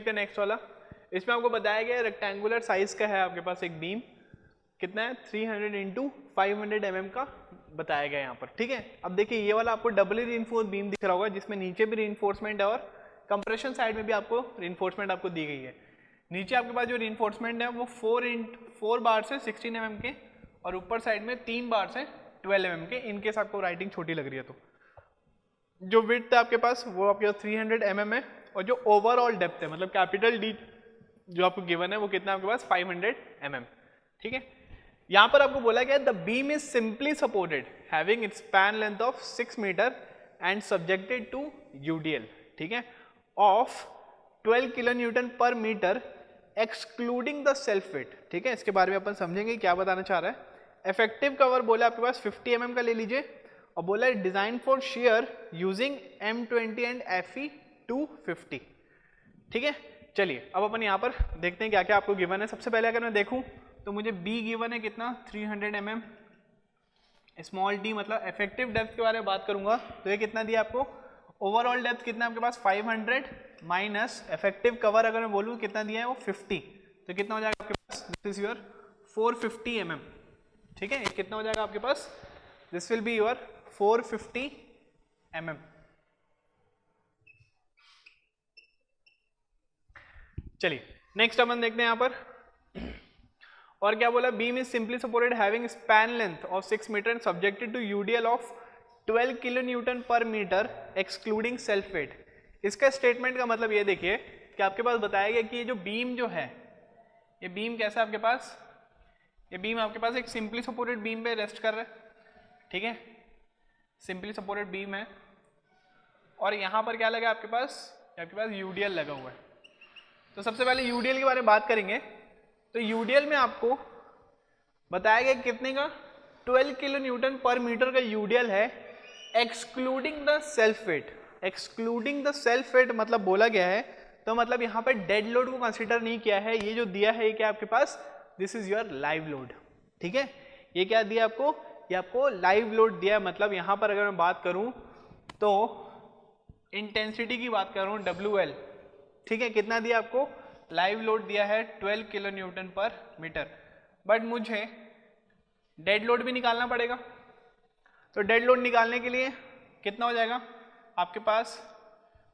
देखते हैं नेक्स्ट वाला। इसमें आपको बताया गया रेक्टेंगुलर साइज का है आपके पास एक बीम, कितना है 300 इंटू 500 mm का बताया गया यहाँ पर, ठीक है। अब देखिए ये वाला आपको डबली रीइंफोर्स बीम दिख रहा होगा जिसमें नीचे भी रीइंफोर्समेंट है और कंप्रेशन साइड में भी आपको रीइंफोर्समेंट आपको दी गई है। नीचे आपके पास जो रीइंफोर्समेंट है वो 4 बार से 16 mm के और ऊपर साइड में 3 बार से 12 mm के, इनकेस आपको राइटिंग छोटी लग रही है तो। जो विड्थ है आपके पास वो आपके 300 mm है और जो ओवरऑल डेप्थ है मतलब कैपिटल डी जो आपको गिवन है वो कितना आपके पास 500 mm, ठीक है। यहां पर आपको बोला गया the beam is simply supported having its span length of 6 metre and subjected to UDL, ठीक है, ऑफ 12 किलोन्यूटन पर metre excluding the self weight, ठीक है। इसके बारे में अपन समझेंगे क्या बताना चाह रहा है। इफेक्टिव कवर बोला आपके पास 50 mm का ले लीजिए और बोला है design for share using M20 and FE 250, ठीक है। चलिए अब अपन यहाँ पर देखते हैं क्या क्या आपको गिवन है। सबसे पहले अगर मैं देखूं तो मुझे बी गिवन है कितना 300 mm, स्मॉल डी मतलब इफेक्टिव डेप्थ के बारे में बात करूंगा तो ये कितना दिया आपको, ओवरऑल डेप्थ कितना आपके पास 500 माइनस इफेक्टिव कवर अगर मैं बोलूँ कितना दिया है वो 50, तो कितना हो जाएगा आपके पास, दिस इज योर 450 mm, ठीक है। ये कितना हो जाएगा आपके पास, this will be your 450 mm। चलिए नेक्स्ट अपन देखते हैं यहाँ पर और क्या बोला, beam is simply supported having span length of 6 metre and subjected to UDL of 12 kilonewton पर मीटर एक्सक्लूडिंग सेल्फ वेट। इसका स्टेटमेंट का मतलब ये देखिए कि आपके पास बताया गया कि ये जो बीम जो है ये बीम कैसा है आपके पास, ये बीम आपके पास एक सिंपली सपोर्टेड बीम पे रेस्ट कर रहा है, ठीक है, सिंपली सपोर्टेड बीम है और यहाँ पर क्या लगा आपके पास यूडीएल लगा हुआ है। तो सबसे पहले यूडीएल के बारे में बात करेंगे। तो यूडीएल में आपको बताया गया कितने का 12 किलोन्यूटन पर मीटर का यूडीएल है excluding the self wait. Excluding the self wait मतलब बोला गया है तो मतलब यहाँ पर डेड लोड को कंसीडर नहीं किया है। ये जो दिया है ये क्या आपके पास, this is your live load, ठीक है। ये क्या दिया आपको, ये आपको लाइव लोड दिया है। मतलब यहाँ पर अगर मैं बात करूँ तो इंटेंसिटी की बात करूँ WL, ठीक है, कितना दिया आपको, लाइव लोड दिया है 12 किलोन्यूटन पर मीटर। बट मुझे डेड लोड भी निकालना पड़ेगा तो डेड लोड निकालने के लिए कितना हो जाएगा आपके पास,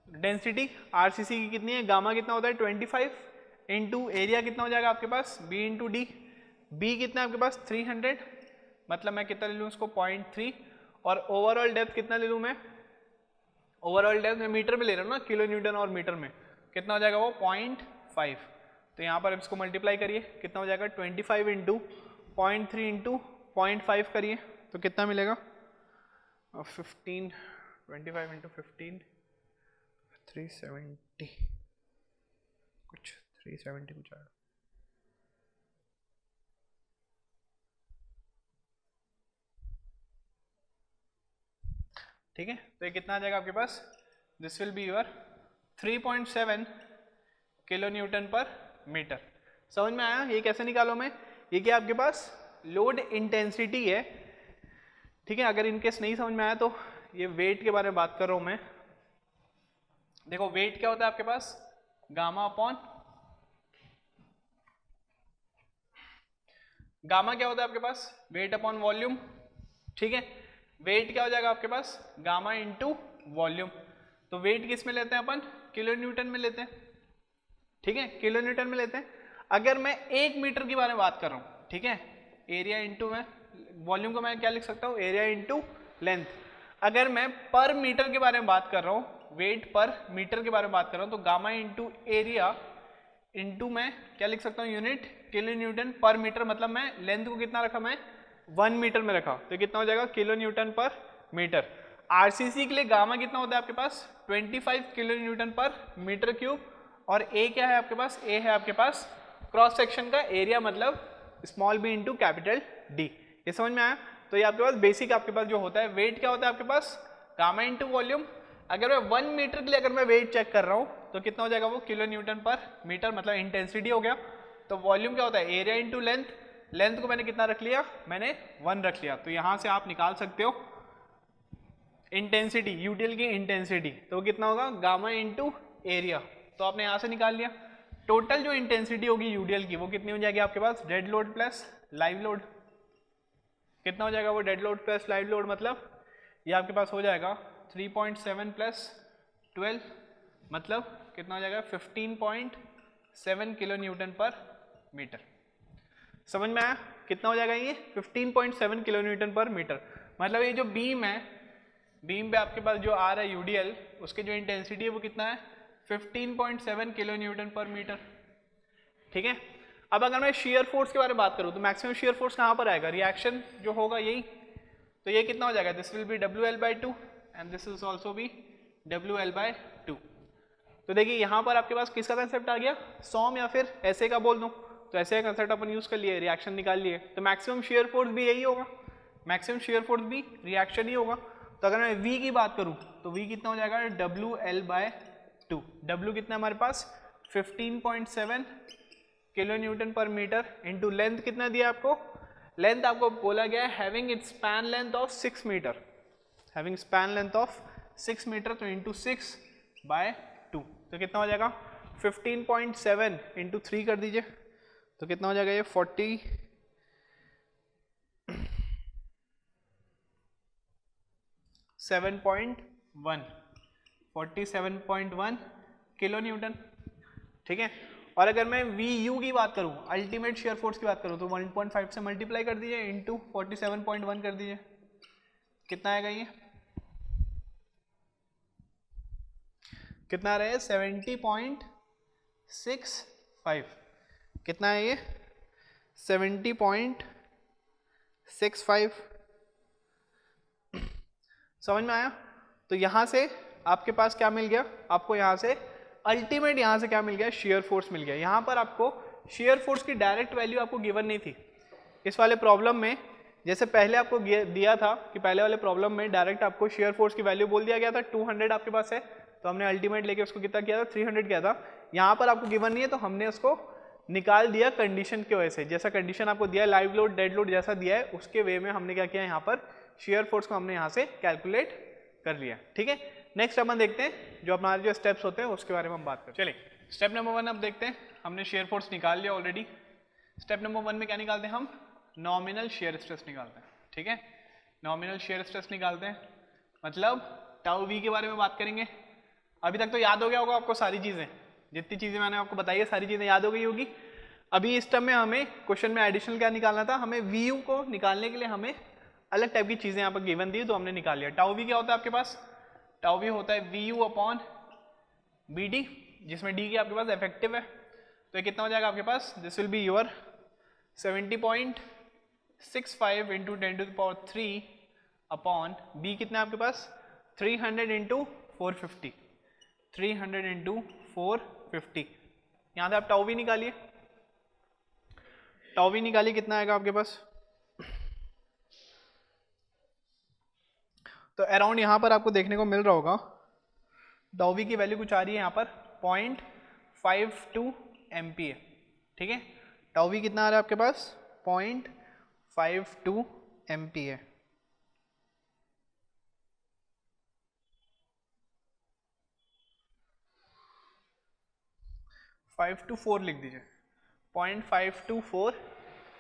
डेंसिटी आरसीसी की कितनी है, गामा कितना होता है 25 इंटू एरिया कितना हो जाएगा आपके पास बी इंटू डी। बी कितना है आपके पास 300 मतलब मैं कितना ले लूँ उसको 0.3 और ओवरऑल डेप्थ कितना ले लूँ मैं, ओवरऑल डेप्थ में मीटर में ले रहा हूँ ना, किलो न्यूटन और मीटर में कितना हो जाएगा वो 0.5। तो यहाँ पर इसको मल्टीप्लाई करिए कितना हो जाएगा 25 इंटू 0.3 इंटू 0.5 करिए तो कितना मिलेगा 15, 25 इंटू 15 370 कुछ 370 कुछ आएगा, ठीक है। तो ये कितना आ जाएगा आपके पास, this will be your 3.7 kilo newton पर मीटर। समझ में आया ये कैसे निकालो मैं, ये क्या आपके पास लोड इंटेंसिटी है, ठीक है। अगर इनकेस नहीं समझ में आया तो ये वेट के बारे में बात कर रहा हूं मैं। देखो वेट क्या होता है आपके पास, गामा अपॉन गामा क्या होता है आपके पास, वेट अपॉन वॉल्यूम, ठीक है। वेट क्या हो जाएगा आपके पास, गामा इंटू वॉल्यूम। तो वेट किस में लेते हैं अपन, किलो न्यूटन में लेते हैं, ठीक है, किलो न्यूटन में लेते हैं। अगर मैं 1 मीटर के बारे में बात कर रहा हूं, ठीक है, एरिया इंटू में वॉल्यूम को मैं क्या लिख सकता हूं, एरिया इंटू लेंथ। अगर मैं पर मीटर के बारे में बात कर रहा हूं, वेट पर मीटर के बारे में बात कर रहा हूं, तो गामा इंटू एरिया इंटू मैं क्या लिख सकता हूं, यूनिट किलो न्यूटन पर मीटर। मतलब मैं लेंथ को कितना रखा, मैं 1 मीटर में रखा, तो कितना हो जाएगा किलो न्यूटन पर मीटर। आरसीसी के लिए गामा कितना होता है आपके पास 25 किलो न्यूटन पर मीटर क्यूब और ए क्या है आपके पास, ए है आपके पास क्रॉस सेक्शन का एरिया मतलब small B into capital D. ये समझ में आया। तो ये आपके पास बेसिक आपके पास जो होता है, वेट क्या होता है आपके पास गामा इंटू वॉल्यूम। अगर मैं 1 मीटर के लिए अगर मैं वेट चेक कर रहा हूँ तो कितना हो जाएगा वो किलो न्यूटन पर मीटर मतलब इंटेंसिटी हो गया। तो वॉल्यूम क्या होता है एरिया इंटू लेंथ, लेंथ को मैंने कितना रख लिया, मैंने 1 रख लिया। तो यहाँ से आप निकाल सकते हो इंटेंसिटी, यूडीएल की इंटेंसिटी, तो कितना होगा गामा इंटू एरिया, तो आपने यहाँ से निकाल लिया। टोटल जो इंटेंसिटी होगी यूडीएल की वो कितनी हो जाएगी आपके पास, dead load plus live load. कितना हो जाएगा वो dead load plus live load, मतलब ये आपके पास हो जाएगा 3.7 प्लस 12, मतलब कितना हो जाएगा 15.7 किलो न्यूटन पर मीटर। समझ में आया कितना हो जाएगा ये 15.7 किलो न्यूटन पर मीटर। मतलब ये जो बीम है, बीम पे आपके पास जो आ रहा है यूडीएल, उसके जो इंटेंसिटी है वो कितना है 15.7 किलो न्यूटन पर मीटर। ठीक है, अब अगर मैं शेयर फोर्स के बारे में बात करूं तो मैक्सिमम शेयर फोर्स कहां पर आएगा, रिएक्शन जो होगा यही, तो ये कितना हो जाएगा, this will B WL/2 and this is also be WL/2। तो देखिए यहाँ पर आपके पास किसका कंसेप्ट आ गया, सॉम या फिर ऐसे का बोल दूं तो ऐसे का कंसेप्ट अपन यूज कर लिए, रिएक्शन निकाल लिए, तो मैक्सिमम शेयर फोर्स भी यही होगा, मैक्सिमम शेयर फोर्स भी रिएक्शन ही होगा। तो अगर मैं V की बात करूं तो V कितना हो जाएगा WL/2। W कितना हमारे पास 15.7 किलो न्यूटन पर मीटर इंटू लेंथ कितना दिया आपको, लेंथ आपको बोला गया है having it span length of 6 metre, having span length of 6 metre, तो इंटू 6/2, तो कितना हो जाएगा 15.7 इंटू 3 कर दीजिए, तो कितना हो जाएगा ये 47.1 किलो न्यूटन। ठीक है, और अगर मैं VU की बात करूं, अल्टीमेट शेयर फोर्स की बात करूं, तो 1.5 से मल्टीप्लाई कर दीजिए इंटू 47.1 कर दीजिए, कितना आएगा ये, कितना आ रहा है 70.65, कितना है ये 70.65। समझ में आया। तो यहां से आपके पास क्या मिल गया, आपको यहां से अल्टीमेट यहां से क्या मिल गया, शेयर फोर्स मिल गया। यहां पर आपको शेयर फोर्स की डायरेक्ट वैल्यू आपको गिवन नहीं थी इस वाले प्रॉब्लम में, जैसे पहले आपको दिया था कि पहले वाले प्रॉब्लम में डायरेक्ट आपको शेयर फोर्स की वैल्यू बोल दिया गया था 200 आपके पास है, तो हमने अल्टीमेट लेके उसको कितना किया था 300 किया था। यहाँ पर आपको गिवन नहीं है तो हमने उसको निकाल दिया कंडीशन की वजह से, जैसा कंडीशन आपको दिया है लाइव लोड डेड लोड जैसा दिया है उसके वे में हमने क्या किया, यहाँ पर शेयर फोर्स को हमने यहाँ से कैलकुलेट कर लिया। ठीक है, नेक्स्ट अपन देखते हैं जो हमारे जो स्टेप्स होते हैं उसके बारे में हम बात करें। चलिए स्टेप नंबर 1 अब देखते हैं, हमने शेयर फोर्स निकाल लिया ऑलरेडी। स्टेप नंबर 1 में क्या निकालते हैं हम, नॉमिनल शेयर स्ट्रेस निकालते हैं। ठीक है, नॉमिनल शेयर स्ट्रेस निकालते हैं, मतलब टाउ वी के बारे में बात करेंगे। अभी तक तो याद हो गया होगा आपको सारी चीजें, जितनी चीजें मैंने आपको बताई है सारी चीजें याद हो गई होगी। अभी इस टर्म में हमें क्वेश्चन में एडिशनल क्या निकालना था, हमें VU को निकालने के लिए हमें अलग टाइप की चीजें यहाँ पर गिवन दी तो हमने निकाल लिया। टाउ वी क्या होता है आपके पास, टाउ वी होता है VU/BD, जिसमें D की आपके पास इफेक्टिव है, तो ये कितना हो जाएगा आपके पास, this will be your 70.65 into 10⁻³ upon B कितना है आपके पास 300 इंटू 450, 300 इंटू 450। यहाँ से आप टाउ वी निकालिए, टाउ वी निकालिए कितना आएगा आपके पास, तो अराउंड यहाँ पर आपको देखने को मिल रहा होगा टाउ वी की वैल्यू कुछ आ रही है यहाँ पर 0.52 MPa। ठीक है, टाउ वी कितना आ रहा है आपके पास 0.52 MPa। फाइव टू 4 लिख दीजिए, 0.524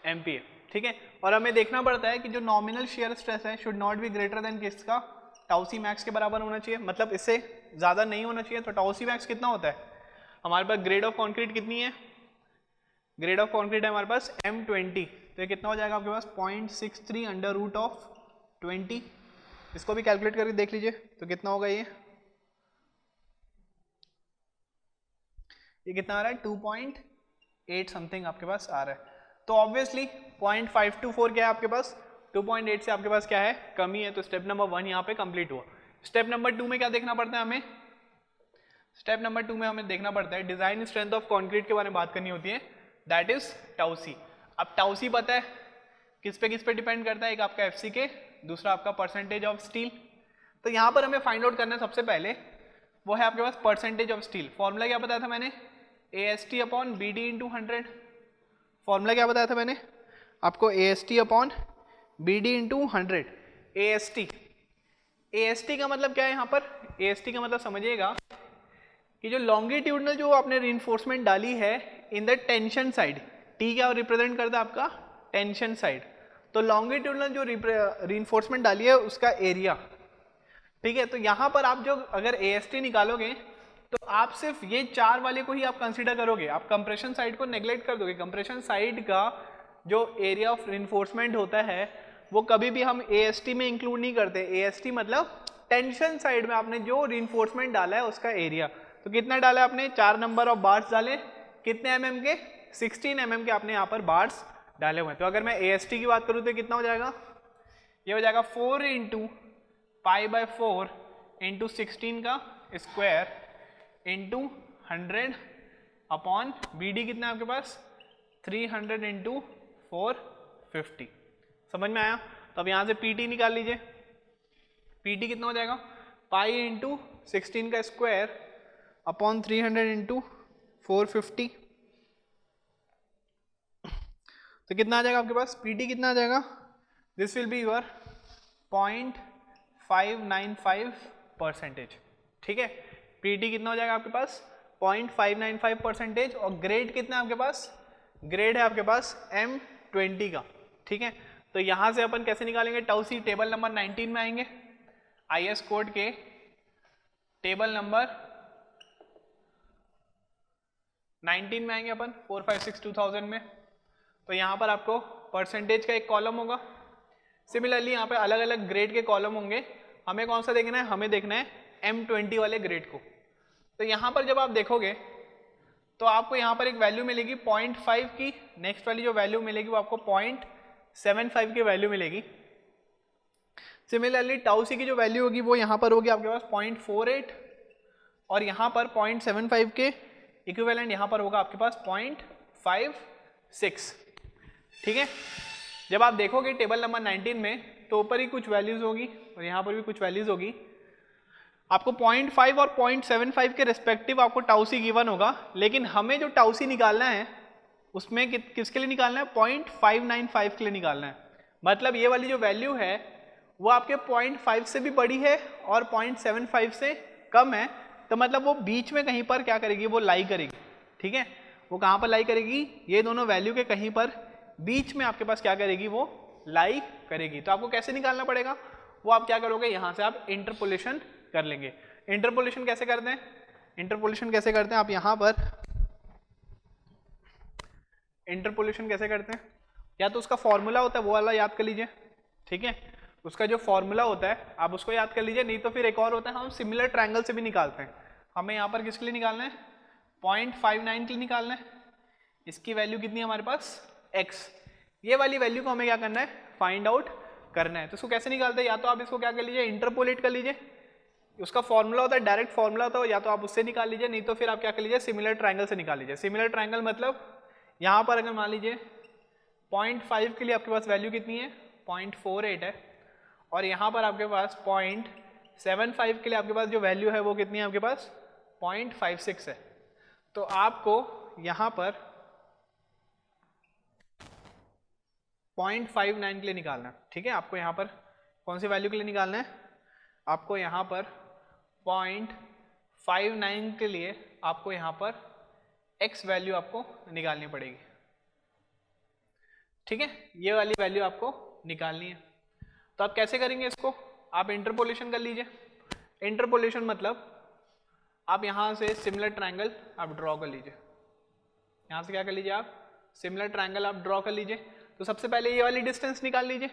MPa। ठीक है, और हमें देखना पड़ता है कि जो नॉमिनल शेयर स्ट्रेस है should not B greater then किसका, टाउ सी मैक्स के बराबर होना चाहिए, मतलब इससे ज़्यादा नहीं होना चाहिए। तो टाउ सी मैक्स कितना होता है हमारे पास, ग्रेड ऑफ कॉन्क्रीट कितनी है, ग्रेड ऑफ कॉन्क्रीट है हमारे पास M20, तो ये कितना हो जाएगा आपके पास 0.63 √20। इसको भी कैलकुलेट करके देख लीजिए तो कितना होगा ये कितना आ रहा है 2.8 समथिंग आपके पास आ रहा है। तो ऑब्वियसली 0.524 क्या है आपके पास, 2.8 से आपके पास क्या है कमी है, तो स्टेप नंबर 1 यहाँ पे कंप्लीट हुआ। स्टेप नंबर 2 में क्या देखना पड़ता है हमें, स्टेप नंबर 2 में हमें देखना पड़ता है डिजाइन स्ट्रेंथ ऑफ कंक्रीट के बारे में बात करनी होती है, दैट इज टाउ सी। अब टाउ सी पता है किस पे डिपेंड करता है, एक आपका FCK, दूसरा आपका परसेंटेज ऑफ स्टील। तो यहाँ पर हमें फाइंड आउट करना है सबसे पहले, वो है आपके पास परसेंटेज ऑफ स्टील। फॉर्मूला क्या बताया था मैंने, AST/BD × 100। फॉर्मूला क्या बताया था मैंने आपको, AST/BD × 100। AST का मतलब क्या है यहाँ पर, AST का मतलब समझिएगा कि जो लॉन्गिट्यूडनल जो आपने रीइंफोर्समेंट डाली है in the tension side, T क्या रिप्रेजेंट करता है आपका टेंशन साइड, तो लॉन्गिट्यूडनल जो रीइंफोर्समेंट डाली है उसका एरिया, ठीक है। तो यहाँ पर आप जो अगर AST निकालोगे तो आप सिर्फ ये 4 वाले को ही आप कंसीडर करोगे, आप कंप्रेशन साइड को नेग्लेक्ट कर दोगे। कंप्रेशन साइड का जो एरिया ऑफ रीइंफोर्समेंट होता है वो कभी भी हम AST में इंक्लूड नहीं करते। AST मतलब टेंशन साइड में आपने जो रीइंफोर्समेंट डाला है उसका एरिया। तो कितना डाला आपने 4 नंबर ऑफ बार्स डाले, कितने mm के 16 mm के आपने यहाँ पर बार्स डाले हुए हैं। तो अगर मैं AST की बात करूँ तो कितना हो जाएगा, ये हो जाएगा 4 इंटू π/4 इंटू 16 का स्क्वायर इंटू 100 अपॉन BD कितना है आपके पास 300 इंटू 450। समझ में आया? तो अब यहाँ से PT निकाल लीजिए, PT कितना हो जाएगा पाई इंटू 16 का स्क्वायर अपॉन 300 इंटू 450। तो कितना आ जाएगा आपके पास PT कितना आ जाएगा, दिस विल बी योर 0.595%, ठीक है। PT कितना हो जाएगा आपके पास 0.595%, और ग्रेड कितना है आपके पास, ग्रेड है आपके पास M20 का, ठीक है। तो यहाँ से अपन कैसे निकालेंगे, टाउ सी टेबल नंबर 19 में आएंगे, IS कोड के टेबल नंबर 19 में आएंगे अपन 456-2000 में। तो यहाँ पर आपको परसेंटेज का एक कॉलम होगा, सिमिलरली यहाँ पे अलग अलग ग्रेड के कॉलम होंगे। हमें कौन सा देखना है, हमें देखना है M20 वाले ग्रेड को। तो यहाँ पर जब आप देखोगे तो आपको यहाँ पर एक वैल्यू मिलेगी 0.5 की, नेक्स्ट वाली जो वैल्यू मिलेगी वो आपको 0.75 की वैल्यू मिलेगी। सिमिलरली टाउ सी की जो वैल्यू होगी वो यहाँ पर होगी आपके पास 0.48, और यहाँ पर 0.75 के इक्विवेलेंट यहाँ पर होगा आपके पास 0.56, ठीक है। जब आप देखोगे टेबल नंबर 19 में तो ऊपर ही कुछ वैल्यूज होगी और यहाँ पर भी कुछ वैल्यूज होगी। आपको 0.5 और 0.75 के रेस्पेक्टिव आपको टाउ सी गिवन होगा, लेकिन हमें जो टाउ सी निकालना है उसमें किसके लिए निकालना है, 0.595 के लिए निकालना है। मतलब ये वाली जो वैल्यू है वो आपके 0.5 से भी बड़ी है और 0.75 से कम है, तो मतलब वो बीच में कहीं पर क्या करेगी, वो लाई करेगी, ठीक है। वो कहाँ पर लाई करेगी, ये दोनों वैल्यू के कहीं पर बीच में आपके पास क्या करेगी, वो लाई करेगी। तो आपको कैसे निकालना पड़ेगा, वो आप क्या करोगे, यहाँ से आप इंटरपोलेशन कर लेंगे। इंटरपोलेशन कैसे करते हैं, इंटरपोलेशन कैसे करते हैं, आप यहाँ पर इंटरपोलेशन कैसे करते हैं, या तो उसका फॉर्मूला होता है वो वाला याद कर लीजिए, ठीक है। उसका जो फॉर्मूला होता है आप उसको याद कर लीजिए, नहीं तो फिर एक और होता है हम सिमिलर ट्रायंगल से भी निकालते हैं। हमें यहाँ पर किसके लिए निकालना है, 0.59 के लिए निकालना है। इसकी वैल्यू कितनी है हमारे पास x, ये वाली वैल्यू को हमें क्या करना है, फाइंड आउट करना है। तो इसको कैसे निकालते हैं, या तो आप इसको क्या कर लीजिए, इंटरपोलेट कर लीजिए। उसका फॉर्मूला होता है, डायरेक्ट फॉर्मूला होता है, या तो आप उससे निकाल लीजिए, नहीं तो फिर आप क्या कर लीजिए, सिमिलर ट्रायंगल से निकाल लीजिए। सिमिलर ट्रायंगल मतलब यहाँ पर अगर मान लीजिए 0.5 के लिए आपके पास वैल्यू कितनी है, 0.48 है, और यहाँ पर आपके पास 0.75 के लिए आपके पास जो वैल्यू है वो कितनी है आपके पास 0.56 है। तो आपको यहाँ पर 0.59 के लिए निकालना है, ठीक है। आपको यहाँ पर कौन सी वैल्यू के लिए निकालना है, आपको यहाँ पर 0.59 के लिए आपको यहाँ पर x वैल्यू आपको निकालनी पड़ेगी, ठीक है। ये वाली वैल्यू आपको निकालनी है। तो आप कैसे करेंगे इसको, आप इंटरपोलेशन कर लीजिए। इंटरपोलेशन मतलब आप यहाँ से सिमिलर ट्रायंगल आप ड्रॉ कर लीजिए, यहाँ से क्या कर लीजिए, आप सिमिलर ट्रायंगल आप ड्रॉ कर लीजिए। तो सबसे पहले ये वाली डिस्टेंस निकाल लीजिए,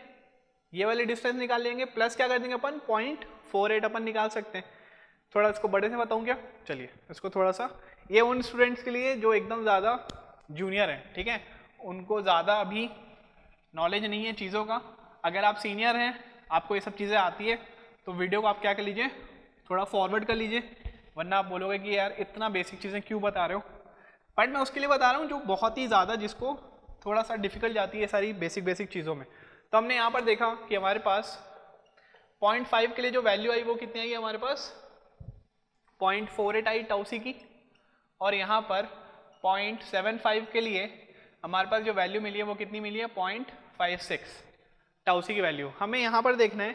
ये वाली डिस्टेंस निकाल लेंगे, प्लस क्या कर देंगे अपन 0.48 अपन निकाल सकते हैं। थोड़ा इसको बड़े से बताऊँ क्या, चलिए इसको थोड़ा सा, ये उन स्टूडेंट्स के लिए जो एकदम ज़्यादा जूनियर हैं, ठीक है, उनको ज़्यादा अभी नॉलेज नहीं है चीज़ों का। अगर आप सीनियर हैं, आपको ये सब चीज़ें आती है, तो वीडियो को आप क्या कर लीजिए, थोड़ा फॉरवर्ड कर लीजिए, वरना आप बोलोगे कि यार इतना बेसिक चीज़ें क्यों बता रहे हो। बट मैं उसके लिए बता रहा हूँ जो बहुत ही ज़्यादा, जिसको थोड़ा सा डिफिकल्ट जाती है सारी बेसिक चीज़ों में। तो हमने यहाँ पर देखा कि हमारे पास 0.5 के लिए जो वैल्यू आई वो कितनी आई हमारे पास 0.48 आई टाउ सी की, और यहाँ पर 0.75 के लिए हमारे पास जो वैल्यू मिली है वो कितनी मिली है 0.56 टाउ सी की वैल्यू। हमें यहाँ पर देखना है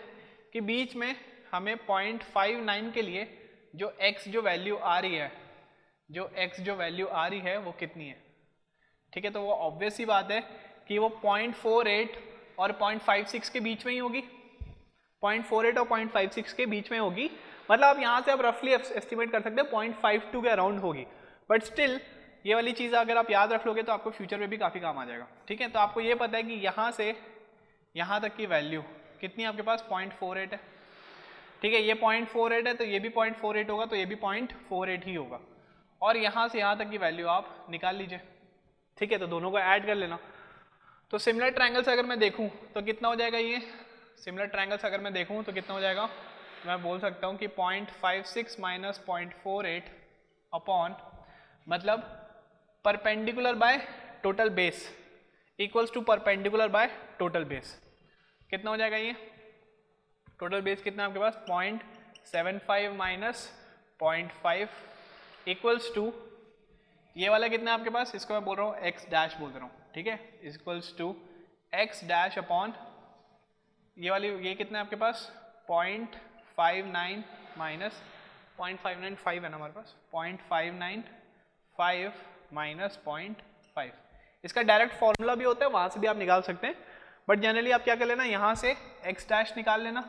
कि बीच में हमें 0.59 के लिए जो x जो वैल्यू आ रही है जो x जो वैल्यू आ रही है वो कितनी है। ठीक है, तो वो ऑब्वियस सी बात है कि वो 0.48 और 0.56 के बीच में ही होगी, 0.48 और 0.56 के बीच में होगी। मतलब आप यहाँ से आप रफली एस्टिमेट कर सकते हैं 0.52 के अराउंड होगी। बट स्टिल ये वाली चीज़ अगर आप याद रख लोगे तो आपको फ्यूचर में भी काफ़ी काम आ जाएगा। ठीक है, तो आपको ये पता है कि यहाँ से यहाँ तक की वैल्यू कितनी है आपके पास, 0.48 है। ठीक है, ये 0.48 है तो ये भी 0.48 होगा, तो ये भी 0.48 ही होगा। और यहाँ से यहाँ तक की वैल्यू आप निकाल लीजिए। ठीक है, तो दोनों को ऐड कर लेना। तो सिमिलर ट्रायंगल्स अगर मैं देखूँ तो कितना हो जाएगा, ये सिमिलर ट्रायंगल्स अगर मैं देखूँ तो कितना हो जाएगा, मैं बोल सकता हूँ कि 0.56 माइनस 0.48 अपॉन मतलब perpendicular by total base equals to perpendicular by total base. कितना हो जाएगा ये, टोटल बेस कितना है आपके पास 0.75 माइनस 0.5 इक्वल्स टू ये वाला कितना है आपके पास, इसको मैं बोल रहा हूँ एक्स डैश बोल रहा हूँ। ठीक है, equals to X dash upon ये वाली ये कितना है आपके पास 0.59 माइनस 0.595 है ना हमारे पास, 0.595 माइनस 0.5। इसका डायरेक्ट फॉर्मूला भी होता है, वहां से भी आप निकाल सकते हैं, बट जनरली आप क्या कर लेना, यहाँ से एक्स डैश निकाल लेना।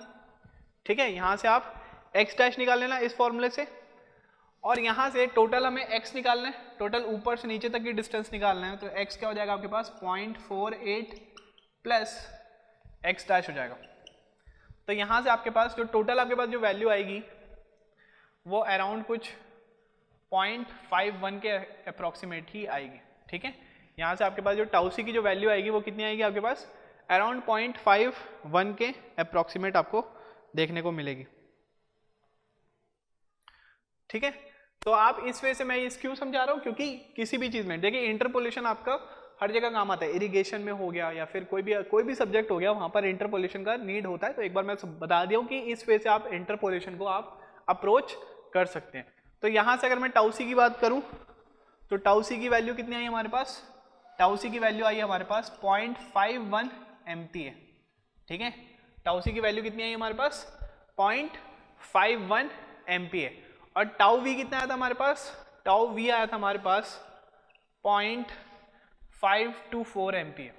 ठीक है, यहाँ से आप एक्स डैश निकाल लेना इस फॉर्मूले से, और यहाँ से टोटल हमें x निकालना है, टोटल ऊपर से नीचे तक की डिस्टेंस निकालना है। तो x क्या हो जाएगा आपके पास 0.48 प्लस x डैश हो जाएगा। तो यहाँ से आपके पास जो टोटल आपके पास जो वैल्यू आएगी वो अराउंड कुछ 0.51 के अप्रॉक्सीमेट ही आएगी। ठीक है, यहाँ से आपके पास जो टाउसी की जो वैल्यू आएगी वो कितनी आएगी आपके पास अराउंड 0.51 के अप्रॉक्सीमेट आपको देखने को मिलेगी। ठीक है, तो आप इस वे से मैं इस क्यों समझा रहा हूँ, क्योंकि किसी भी चीज में देखिए इंटरपोलेशन आपका हर जगह काम आता है, इरिगेशन में हो गया या फिर कोई भी सब्जेक्ट हो गया, वहां पर इंटरपोलेशन का नीड होता है। तो एक बार मैं बता दिया हूँ कि इस वे से आप इंटरपोलेशन को आप अप्रोच कर सकते हैं। तो यहां से अगर मैं टाउसी की बात करूं तो टाउसी की वैल्यू कितनी आई हमारे पास, टाउसी की वैल्यू आई हमारे पास 0.51 MPa। ठीक है, टाउसी की वैल्यू कितनी आई हमारे पास 0.51 MPa। और टाउ वी कितना आया था हमारे पास, टाउ वी आया था हमारे पास 0.524 MPa।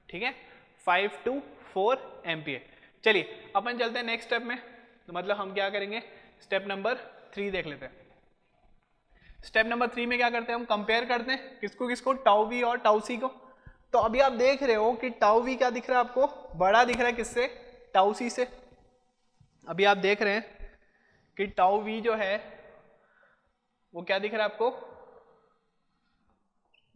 ठीक है, 524 MPa। चलिए अपन चलते हैं नेक्स्ट स्टेप में। तो मतलब हम क्या करेंगे, स्टेप नंबर 3 देख लेते हैं। स्टेप नंबर 3 में क्या करते हैं, हम कंपेयर करते हैं किसको किसको, टाउ वी और टाउ सी को। तो अभी आप देख रहे हो कि टाउ वी क्या दिख रहा है आपको, बड़ा दिख रहा है किससे, टाउ सी से। अभी आप देख रहे हैं कि टाउ वी जो है वो क्या दिख रहा है आपको,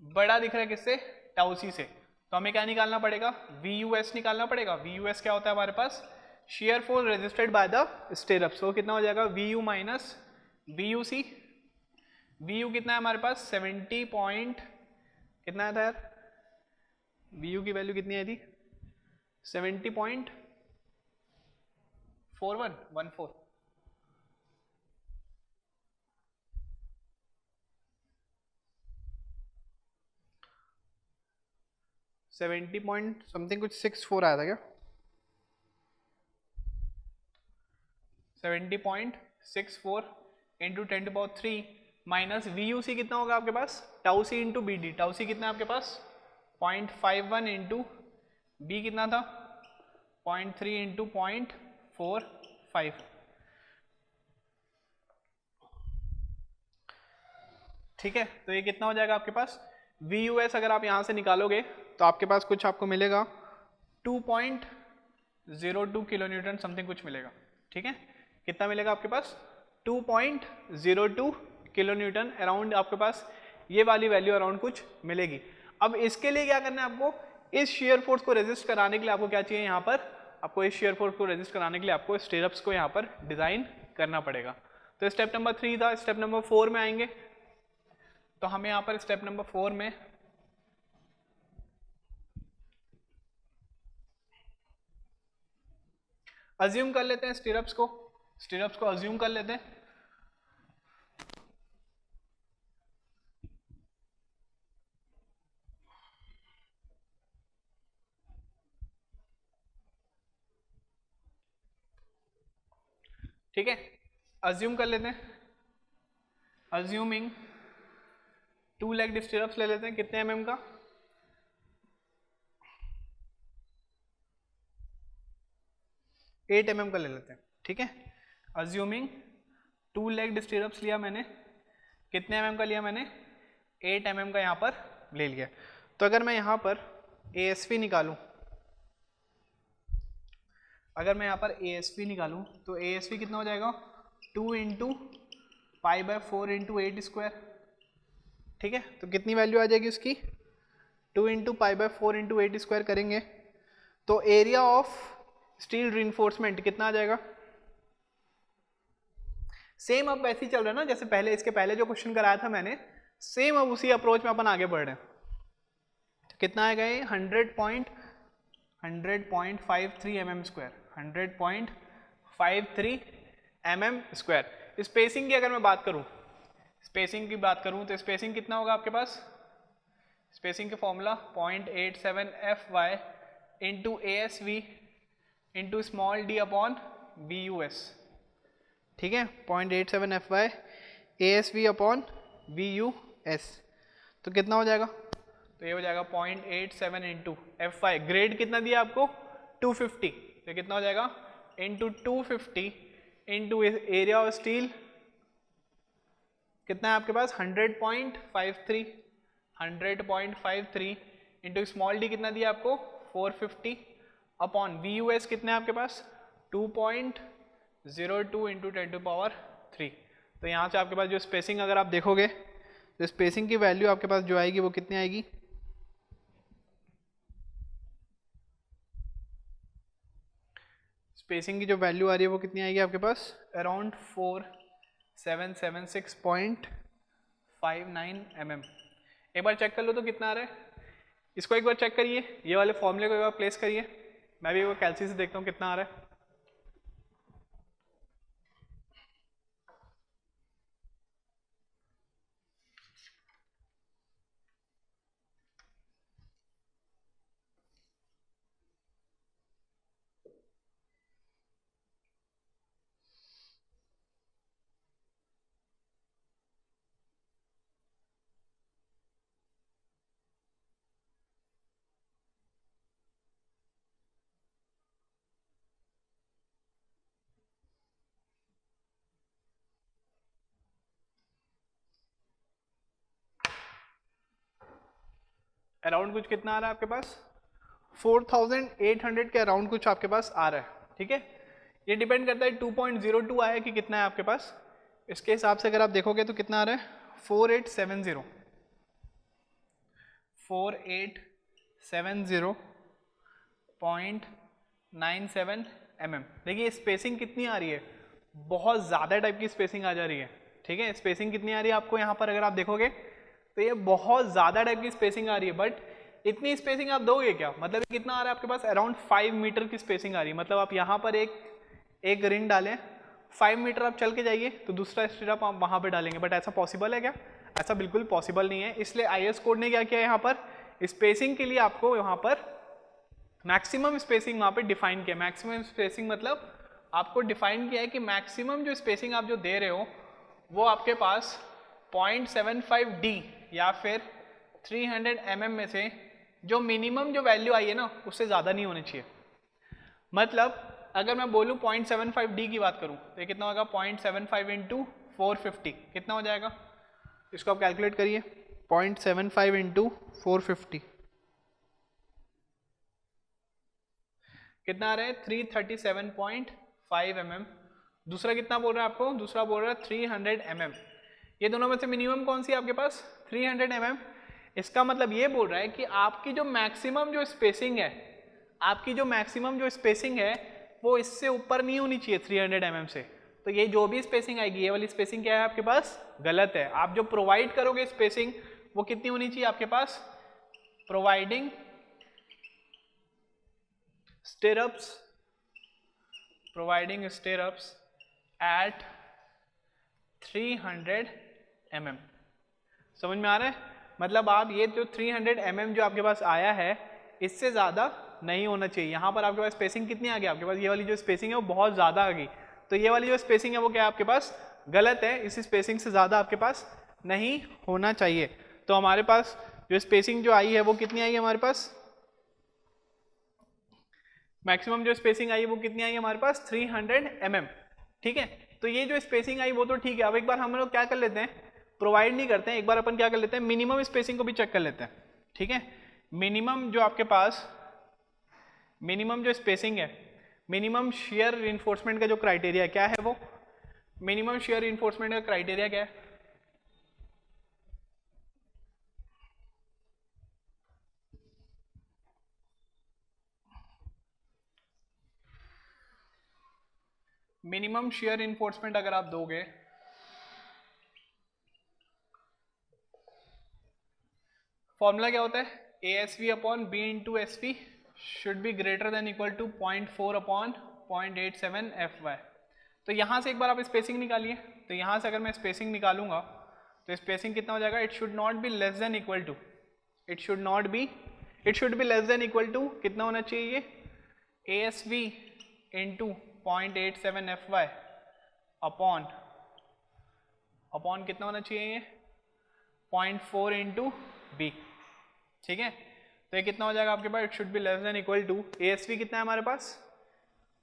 बड़ा दिख रहा है किससे, टाउ सी से। तो हमें क्या निकालना पड़ेगा, VUS निकालना पड़ेगा। VUS क्या होता है हमारे पास, shear force resisted by the stirrups. तो कितना हो जाएगा VU माइनस VUC। VU कितना है हमारे पास 70 पॉइंट कितना आया था यार, VU की वैल्यू कितनी आई थी 70.4114 70 पॉइंट समथिंग कुछ 64 आया था क्या, 70.64 इंटू 10⁻³ माइनस VUC कितना होगा आपके पास, टाउ सी इंटू BD। टाउ सी कितना है आपके पास 0.51 इंटू B कितना था 0.3 इंटू 0.45। ठीक है, तो ये कितना हो जाएगा आपके पास VUS अगर आप यहाँ से निकालोगे तो आपके पास कुछ आपको मिलेगा 2.02 किलो न्यूटन समथिंग कुछ मिलेगा। ठीक है, कितना मिलेगा आपके पास 2.02 किलो न्यूटन अराउंड आपके पास ये वाली वैल्यू अराउंड कुछ मिलेगी। अब इसके लिए क्या करना है आपको, इस शेयर फोर्स को रेजिस्ट कराने के लिए आपको क्या चाहिए, यहाँ पर आपको इस शेयर फोर्स को रेजिस्ट कराने के लिए आपको स्टेरअप्स को यहाँ पर डिजाइन करना पड़ेगा। तो स्टेप नंबर 3 था। स्टेप नंबर 4 में आएंगे तो हमें यहाँ पर स्टेप नंबर 4 में अज्यूम कर लेते हैं स्टीरअप्स को अज्यूम कर लेते हैं। ठीक है, अज्यूम कर लेते हैं, अज्यूमिंग 2 लेग स्टिरअप्स ले लेते हैं, कितने mm का, 8 mm का ले लेते हैं, ठीक है। अज्यूमिंग 2 लेग स्टिरअप्स लिया मैंने, कितने mm का लिया मैंने, 8 mm का यहाँ पर ले लिया। तो अगर मैं यहाँ पर ASV निकालूं, अगर मैं यहाँ पर ASV निकालूं तो ASV कितना हो जाएगा, 2 into pi by 4 into 8 square, ठीक है। तो कितनी वैल्यू आ जाएगी उसकी, 2 into pi by 4 into 8 square करेंगे तो एरिया ऑफ स्टील रिइंफोर्समेंट कितना आ जाएगा। सेम अब वैसे ही चल रहा है ना जैसे पहले, इसके पहले जो क्वेश्चन कराया था मैंने, सेम अब उसी अप्रोच में अपन आगे बढ़ रहे हैं। तो कितना आएगा ये, 100.53 mm square, 100.53 mm square. Spacing की अगर मैं बात करूं, स्पेसिंग की बात करूं तो स्पेसिंग कितना होगा आपके पास, स्पेसिंग के formula 0.87 FY into ASV into small d upon VUS, ठीक है, 0.87 FY ASV अपॉन VUS। तो कितना हो जाएगा, तो ये हो जाएगा 0.87 इंटू FY, ग्रेड कितना दिया आपको 250, तो कितना हो जाएगा into 250 into area of steel कितना है आपके पास 100.53 इंटू स्मॉल डी कितना दिया आपको 450 अपॉन VUS कितने हैं आपके पास 2.02 इंटू 10⁻3। तो यहाँ से आपके पास जो स्पेसिंग अगर आप देखोगे तो स्पेसिंग की वैल्यू आपके पास जो आएगी वो कितनी आएगी, स्पेसिंग की जो वैल्यू आ रही है वो कितनी आएगी आपके पास, अराउंड 4776.59 mm। एक बार चेक कर लो तो कितना आ रहा है, इसको एक बार चेक करिए, ये वाले फॉर्मूले को एक बार प्लेस करिए, मैं भी वो कैलसी से देखता हूँ कितना आ रहा है। अराउंड कुछ कितना आ रहा है आपके पास 4800 के अराउंड कुछ आपके पास आ रहा है, ठीक है। ये डिपेंड करता है 2.02 आया कि कितना है आपके पास, इसके हिसाब से अगर आप देखोगे तो कितना आ रहा है 4870.97 mm। देखिए स्पेसिंग कितनी आ रही है, बहुत ज़्यादा टाइप की स्पेसिंग आ जा रही है, ठीक है। स्पेसिंग कितनी आ रही है आपको यहाँ पर अगर आप देखोगे तो ये बहुत ज़्यादा टाइप की स्पेसिंग आ रही है, बट इतनी स्पेसिंग आप दोगे क्या, मतलब कितना आ रहा है आपके पास अराउंड 5 मीटर की स्पेसिंग आ रही है। मतलब आप यहाँ पर एक रिंग डालें, 5 मीटर आप चल के जाइए तो दूसरा स्टिरअप आप वहाँ पे डालेंगे, बट ऐसा पॉसिबल है क्या, ऐसा बिल्कुल पॉसिबल नहीं है। इसलिए IS कोड ने क्या किया यहाँ पर, स्पेसिंग के लिए आपको यहाँ पर मैक्सिमम स्पेसिंग वहाँ पे डिफाइन किया। मैक्सिमम स्पेसिंग मतलब आपको डिफाइन किया है कि मैक्सिमम जो स्पेसिंग आप जो दे रहे हो वो आपके पास 0.75D या फिर 300 mm में से जो मिनिमम जो वैल्यू आई है ना उससे ज़्यादा नहीं होनी चाहिए। मतलब अगर मैं बोलूँ 0.75D की बात करूँ तो ये कितना होगा 0.75 इंटू 450 कितना हो जाएगा, इसको आप कैलकुलेट करिए 0.75 इंटू 450 कितना आ रहा है 337.5 mm। दूसरा कितना बोल रहा है आपको, दूसरा बोल रहा है 300 mm। ये दोनों में से मिनिमम कौन सी है आपके पास 300 mm। इसका मतलब ये बोल रहा है कि आपकी जो मैक्सिमम जो स्पेसिंग है, आपकी जो मैक्सिमम जो स्पेसिंग है वो इससे ऊपर नहीं होनी चाहिए 300 mm से। तो ये जो भी स्पेसिंग आएगी, ये वाली स्पेसिंग क्या है आपके पास, गलत है। आप जो प्रोवाइड करोगे स्पेसिंग वो कितनी होनी चाहिए आपके पास, प्रोवाइडिंग स्टिरअप्स एट 300 mm। समझ में आ रहा है, मतलब आप ये जो 300 mm जो आपके पास आया है इससे ज़्यादा नहीं होना चाहिए। यहाँ पर आपके पास स्पेसिंग कितनी आ गई आपके पास, ये वाली जो स्पेसिंग है वो बहुत ज़्यादा आ गई, तो ये वाली जो स्पेसिंग है वो क्या आपके पास गलत है, इसी स्पेसिंग से ज़्यादा आपके पास नहीं होना चाहिए। तो हमारे पास जो स्पेसिंग जो आई है वो कितनी आई है हमारे पास, मैक्सिमम जो स्पेसिंग आई है वो कितनी आई है हमारे पास 300 mm, ठीक है। तो ये जो स्पेसिंग आई वो तो ठीक है। अब एक बार हम लोग क्या कर लेते हैं, प्रोवाइड नहीं करते हैं, एक बार अपन क्या कर लेते हैं, मिनिमम स्पेसिंग को भी चेक कर लेते हैं, ठीक है। मिनिमम जो आपके पास मिनिमम जो स्पेसिंग है, मिनिमम शेयर रिइंफोर्समेंट का जो क्राइटेरिया क्या है, वो मिनिमम शेयर रिइंफोर्समेंट का क्राइटेरिया क्या है, मिनिमम शेयर रिइंफोर्समेंट अगर आप दोगे फॉर्मूला क्या होता है, ASV upon B into SV should be greater than equal to 0.4 upon 0.87 FY। तो यहाँ से एक बार आप स्पेसिंग निकालिए, तो यहाँ से अगर मैं स्पेसिंग निकालूंगा तो स्पेसिंग कितना हो जाएगा, it should not be less than equal to, it should be less than equal to कितना होना चाहिए, ASV इंटू 0.87 FY अपॉन कितना होना चाहिए, ये 0.4 इंटू B, ठीक है। तो ये कितना हो जाएगा आपके पास, it should be less than equal to, ASV कितना है हमारे पास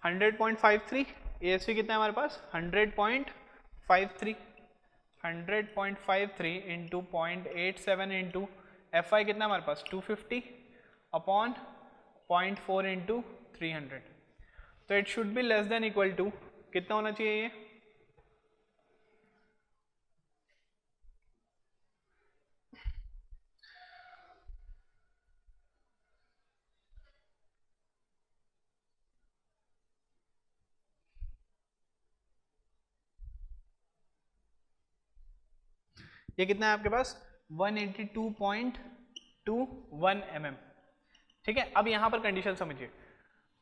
100.53, ASV कितना है हमारे पास 100.53 इंटू 0.87 इंटू FI कितना हमारे पास 250 अपॉन 0.4 इंटू 300। तो it should be less than equal to कितना होना चाहिए, ये कितना है आपके पास 182.21 mm, ठीक है। अब यहाँ पर कंडीशन समझिए,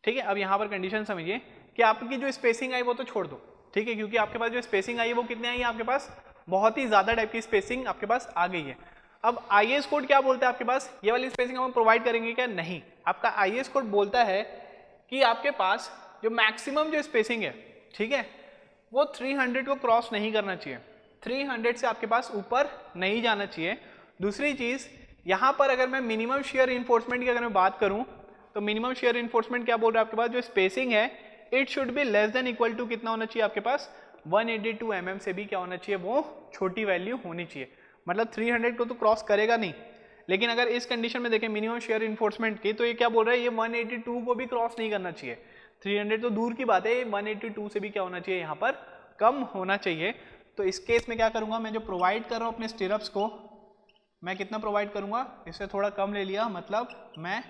ठीक है, अब यहाँ पर कंडीशन समझिए कि आपकी जो स्पेसिंग आई वो तो छोड़ दो, ठीक है, क्योंकि आपके पास जो स्पेसिंग आई है वो कितनी आई है आपके पास, बहुत ही ज्यादा टाइप की स्पेसिंग आपके पास आ गई है। अब IAS कोड क्या बोलता है आपके पास, ये वाली स्पेसिंग हम प्रोवाइड करेंगे क्या, नहीं। आपका IAS कोड बोलता है कि आपके पास जो मैक्सिमम जो स्पेसिंग है, ठीक है, वो 300 को क्रॉस नहीं करना चाहिए, 300 से आपके पास ऊपर नहीं जाना चाहिए। दूसरी चीज यहाँ पर अगर मैं मिनिमम शेयर रिइंफोर्समेंट की अगर मैं बात करूँ तो मिनिमम शेयर रिइंफोर्समेंट क्या बोल रहा है आपके पास, जो स्पेसिंग है it should be less than equal to कितना होना चाहिए आपके पास 182 mm से भी क्या होना चाहिए, वो छोटी वैल्यू होनी चाहिए। मतलब 300 को तो क्रॉस करेगा नहीं, लेकिन अगर इस कंडीशन में देखें मिनिमम शेयर रिइंफोर्समेंट की, तो ये क्या बोल रहा है, ये 182 को भी क्रॉस नहीं करना चाहिए, 300 तो दूर की बात है, 182 से भी क्या होना चाहिए, यहाँ पर कम होना चाहिए। तो इस केस में क्या करूंगा, मैं जो प्रोवाइड कर रहा हूँ अपने स्टिरअप्स को, मैं कितना प्रोवाइड करूंगा, इससे थोड़ा कम ले लिया, मतलब मैं